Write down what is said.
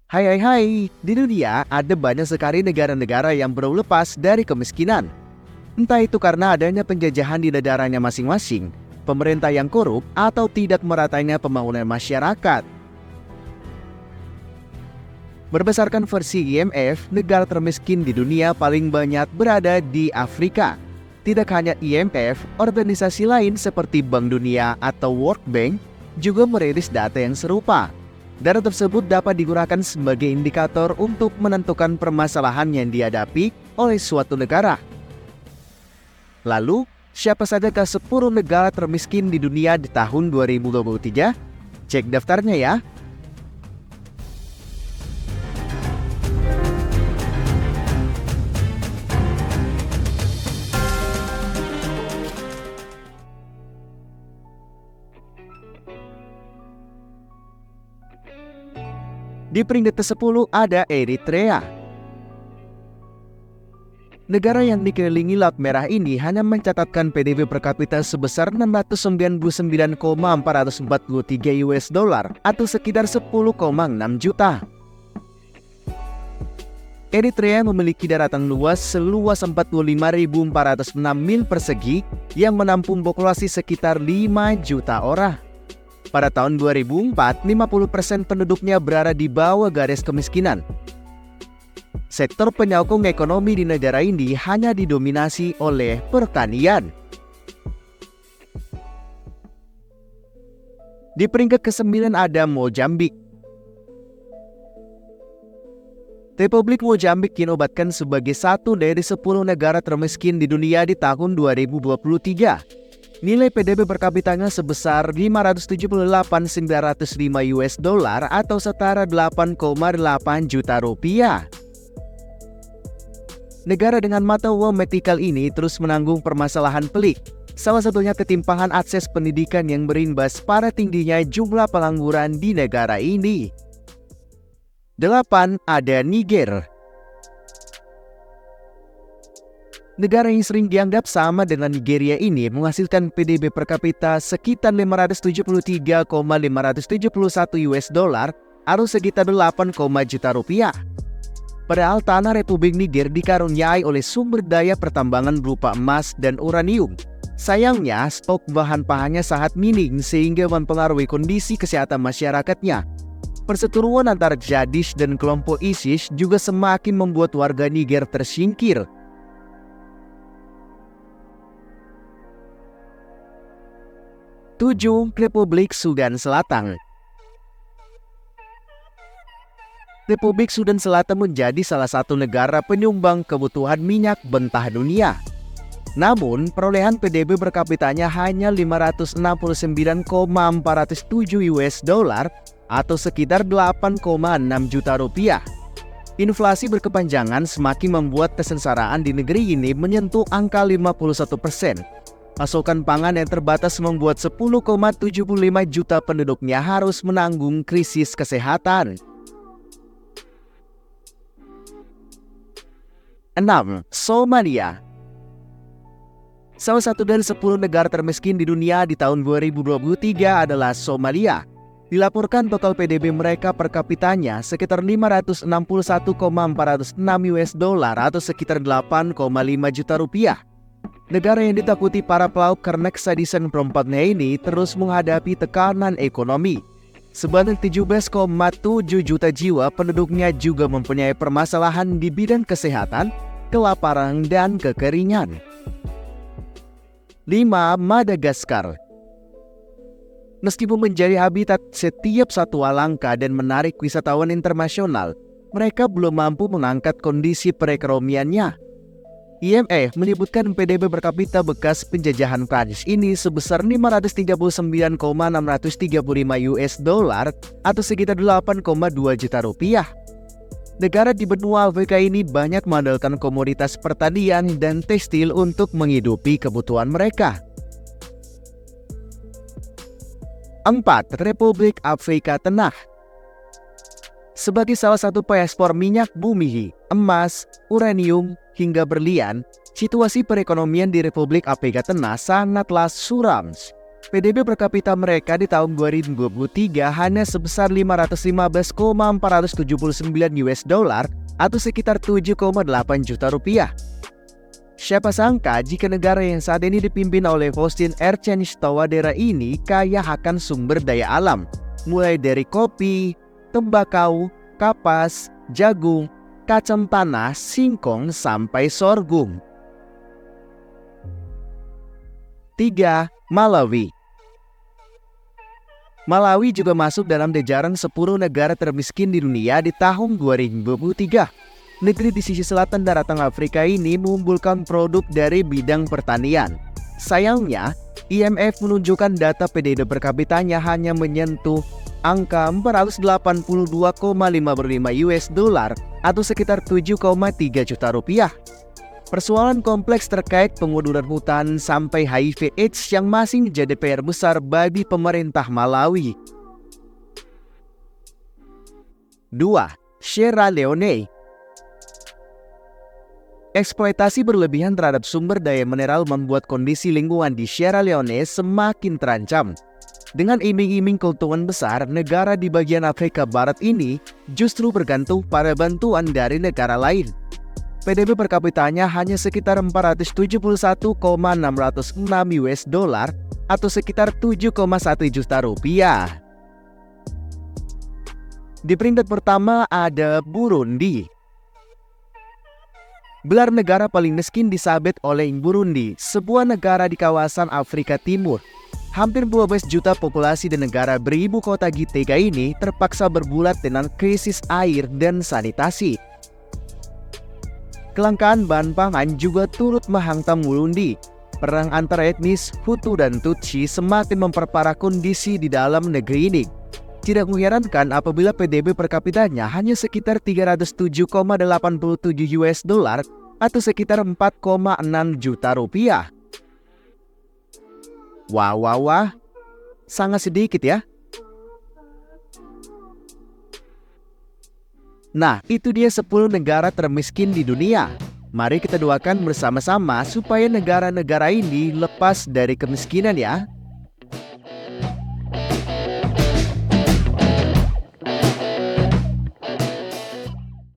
Hai, di dunia ada banyak sekali negara-negara yang belum lepas dari kemiskinan. Entah itu karena adanya penjajahan di negaranya masing-masing, pemerintah yang korup, atau tidak meratanya pembangunan masyarakat. Berdasarkan versi IMF, negara termiskin di dunia paling banyak berada di Afrika. Tidak hanya IMF, organisasi lain seperti Bank Dunia atau World Bank juga merilis data yang serupa. Data tersebut dapat digunakan sebagai indikator untuk menentukan permasalahan yang dihadapi oleh suatu negara. Lalu, siapa saja ke 10 negara termiskin di dunia di tahun 2023? Cek daftarnya ya. Di peringkat ke-10 ada Eritrea. Negara yang dikelilingi Laut Merah ini hanya mencatatkan PDB per kapita sebesar 699,443 US dollar atau sekitar 10,6 juta. Eritrea memiliki daratan luas seluas 45.406 mil persegi yang menampung populasi sekitar 5 juta orang. Pada tahun 2004, 50% penduduknya berada di bawah garis kemiskinan. Sektor penyokong ekonomi di negara ini hanya didominasi oleh pertanian. Di peringkat ke-9 ada Mozambik. Republik Mozambik dinobatkan sebagai satu dari 10 negara termiskin di dunia di tahun 2023. Nilai PDB per kapitanya sebesar 578.905 US dollar atau setara 8,8 juta rupiah. Negara dengan mata uang vertikal ini terus menanggung permasalahan pelik. Salah satunya ketimpangan akses pendidikan yang berimbas pada tingginya jumlah pengangguran di negara ini. 8. Ada Niger. Negara yang sering dianggap sama dengan Nigeria ini menghasilkan PDB per kapita sekitar 573,571 US dollar atau sekitar 8, juta rupiah. Padahal tanah Republik Niger dikaruniai oleh sumber daya pertambangan berupa emas dan uranium. Sayangnya, stok bahan pangannya sangat minim sehingga mempengaruhi kondisi kesehatan masyarakatnya. Perseteruan antara jihadis dan kelompok ISIS juga semakin membuat warga Niger tersingkir. 7. Republik Sudan Selatan. Republik Sudan Selatan menjadi salah satu negara penyumbang kebutuhan minyak mentah dunia. Namun, perolehan PDB per kapitanya hanya 569,407 US dollar atau sekitar 8,6 juta rupiah. Inflasi berkepanjangan semakin membuat kesengsaraan di negeri ini menyentuh angka 51%. Pasokan pangan yang terbatas membuat 10,75 juta penduduknya harus menanggung krisis kesehatan. 6. Somalia. Salah satu dari 10 negara termiskin di dunia di tahun 2023 adalah Somalia. Dilaporkan total PDB mereka per kapitanya sekitar 561,406 US dollar atau sekitar 8,5 juta rupiah. Negara yang ditakuti para pelaut karena kesadisan perempuannya ini terus menghadapi tekanan ekonomi. Sebanyak 17,7 juta jiwa penduduknya juga mempunyai permasalahan di bidang kesehatan, kelaparan, dan kekeringan. 5. Madagaskar. Meskipun menjadi habitat setiap satwa langka dan menarik wisatawan internasional, mereka belum mampu mengangkat kondisi perekonomiannya. IMF menyebutkan PDB per kapita bekas penjajahan Prancis ini sebesar 539,635 US dollar atau sekitar 8,2 juta rupiah. Negara di benua Afrika ini banyak mengandalkan komoditas pertanian dan tekstil untuk menghidupi kebutuhan mereka. 4. Republik Afrika Tengah. Sebagai salah satu pengekspor minyak bumi, emas, uranium, hingga berlian, situasi perekonomian di Republik Afrika Tengah sangatlah suram. PDB per kapita mereka di tahun 2023 hanya sebesar 515,479 US dollar atau sekitar 7,8 juta rupiah. Siapa sangka jika negara yang saat ini dipimpin oleh Faustin Ercenich Tawadera ini kaya akan sumber daya alam, mulai dari kopi, tembakau, kapas, jagung, kacang tanah, singkong, sampai sorghum. 3. Malawi. Malawi juga masuk dalam jajaran 10 negara termiskin di dunia di tahun 2023. Negeri di sisi selatan daratan Afrika ini mengumpulkan produk dari bidang pertanian. Sayangnya, IMF menunjukkan data PDB per kapitanya hanya menyentuh angka 482,55 US dollar atau sekitar 7,3 juta rupiah. Persoalan kompleks terkait pengunduran hutan sampai HIV/AIDS yang masih menjadi PR besar bagi pemerintah Malawi. 2. Sierra Leone. Eksploitasi berlebihan terhadap sumber daya mineral membuat kondisi lingkungan di Sierra Leone semakin terancam. Dengan iming-iming keuntungan besar, negara di bagian Afrika Barat ini justru bergantung pada bantuan dari negara lain. PDB per kapitanya hanya sekitar 471,606 US dollar atau sekitar 7,1 juta rupiah. Di peringkat pertama ada Burundi. Gelar negara paling miskin disabet oleh Burundi, sebuah negara di kawasan Afrika Timur. Hampir 12 juta populasi di negara beribu kota Gitega ini terpaksa bergulat dengan krisis air dan sanitasi. Kelangkaan bahan pangan juga turut menghantam Burundi. Perang antara etnis Hutu dan Tutsi semakin memperparah kondisi di dalam negeri ini. Tidak mengherankan apabila PDB per kapitanya hanya sekitar 307,87 US dollar atau sekitar 4,6 juta rupiah. Wah, sangat sedikit ya. Nah, itu dia 10 negara termiskin di dunia. Mari kita doakan bersama-sama supaya negara-negara ini lepas dari kemiskinan ya.